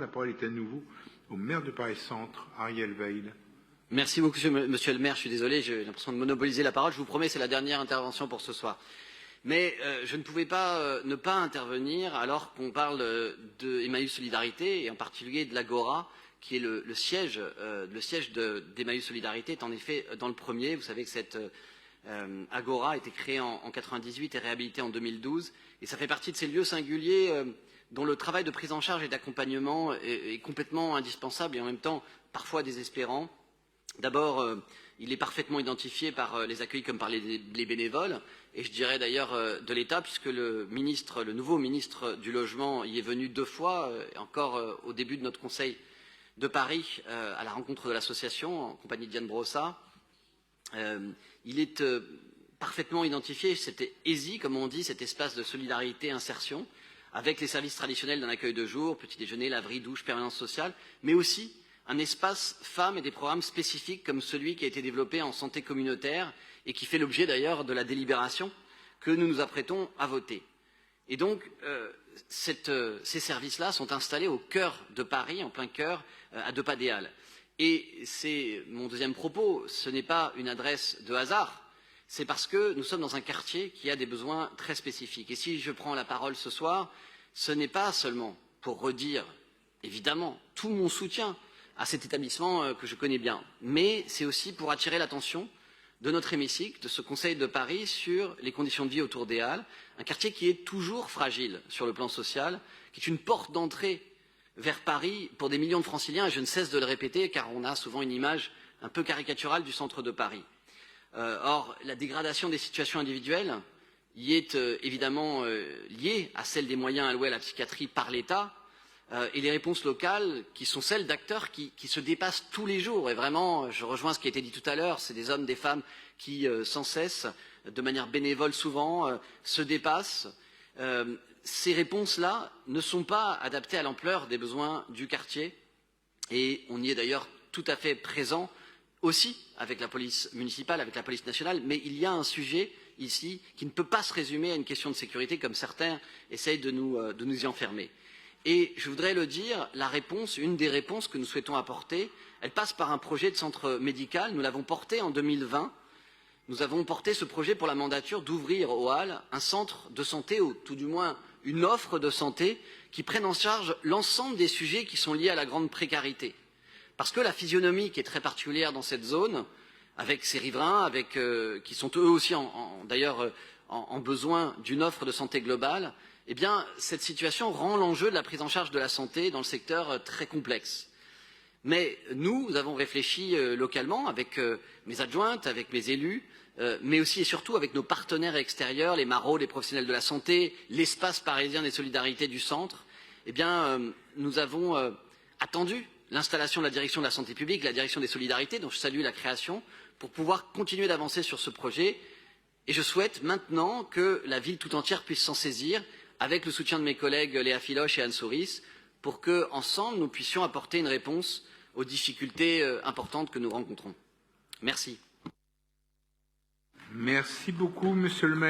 parole est à nouveau au maire de Paris Centre, Ariel Veil. Merci beaucoup, monsieur le maire. Je suis désolé, j'ai l'impression de monopoliser la parole. Je vous promets, c'est la dernière intervention pour ce soir. Mais je ne pouvais pas ne pas intervenir alors qu'on parle de Emmaüs Solidarité et en particulier de l'Agora, qui est le siège d'Emmaüs Solidarité est en effet dans le premier. Vous savez que cette Agora a été créée en 1998 et réhabilitée en 2012. Et ça fait partie de ces lieux singuliers dont le travail de prise en charge et d'accompagnement est complètement indispensable et en même temps parfois désespérant. D'abord, il est parfaitement identifié par les accueillis comme par les bénévoles, et je dirais d'ailleurs de l'État, puisque le nouveau ministre du Logement y est venu 2 fois, encore au début de notre conseil de Paris, à la rencontre de l'association, en compagnie de Diane Brossat. Il est parfaitement identifié, c'était ESI, comme on dit, cet espace de solidarité, insertion, avec les services traditionnels d'un accueil de jour, petit déjeuner, laverie, douche, permanence sociale, mais aussi un espace femmes et des programmes spécifiques comme celui qui a été développé en santé communautaire et qui fait l'objet d'ailleurs de la délibération que nous nous apprêtons à voter. Et donc, ces services-là sont installés au cœur de Paris, en plein cœur, à 2 pas des Halles. Et c'est mon deuxième propos, ce n'est pas une adresse de hasard, c'est parce que nous sommes dans un quartier qui a des besoins très spécifiques. Et si je prends la parole ce soir, ce n'est pas seulement pour redire, évidemment, tout mon soutien à cet établissement que je connais bien, mais c'est aussi pour attirer l'attention de notre hémicycle, de ce Conseil de Paris, sur les conditions de vie autour des Halles, un quartier qui est toujours fragile sur le plan social, qui est une porte d'entrée vers Paris pour des millions de Franciliens, et je ne cesse de le répéter, car on a souvent une image un peu caricaturale du centre de Paris. Or, la dégradation des situations individuelles y est évidemment liée à celle des moyens alloués à la psychiatrie par l'État, et les réponses locales qui sont celles d'acteurs qui se dépassent tous les jours. Et vraiment, je rejoins ce qui a été dit tout à l'heure, c'est des hommes, des femmes qui, sans cesse, de manière bénévole souvent, se dépassent. Ces réponses-là ne sont pas adaptées à l'ampleur des besoins du quartier, et on y est d'ailleurs tout à fait présent aussi avec la police municipale, avec la police nationale, mais il y a un sujet ici qui ne peut pas se résumer à une question de sécurité comme certains essayent de nous y enfermer. Et je voudrais le dire, la réponse, une des réponses que nous souhaitons apporter, elle passe par un projet de centre médical. Nous l'avons porté en 2020. Nous avons porté ce projet pour la mandature d'ouvrir aux Halles un centre de santé, ou tout du moins une offre de santé, qui prenne en charge l'ensemble des sujets qui sont liés à la grande précarité. Parce que la physionomie qui est très particulière dans cette zone, avec ces riverains, qui sont eux aussi d'ailleurs en besoin d'une offre de santé globale, eh bien, cette situation rend l'enjeu de la prise en charge de la santé dans le secteur très complexe. Mais nous avons réfléchi localement avec mes adjointes, avec mes élus, mais aussi et surtout avec nos partenaires extérieurs, les marauds, les professionnels de la santé, l'espace parisien des solidarités du centre. Eh bien, nous avons attendu l'installation de la direction de la santé publique, la direction des solidarités, dont je salue la création, pour pouvoir continuer d'avancer sur ce projet. Et je souhaite maintenant que la ville tout entière puisse s'en saisir, avec le soutien de mes collègues Léa Filoche et Anne Souris, pour qu'ensemble, nous puissions apporter une réponse aux difficultés importantes que nous rencontrons. Merci. Merci beaucoup, monsieur le maire.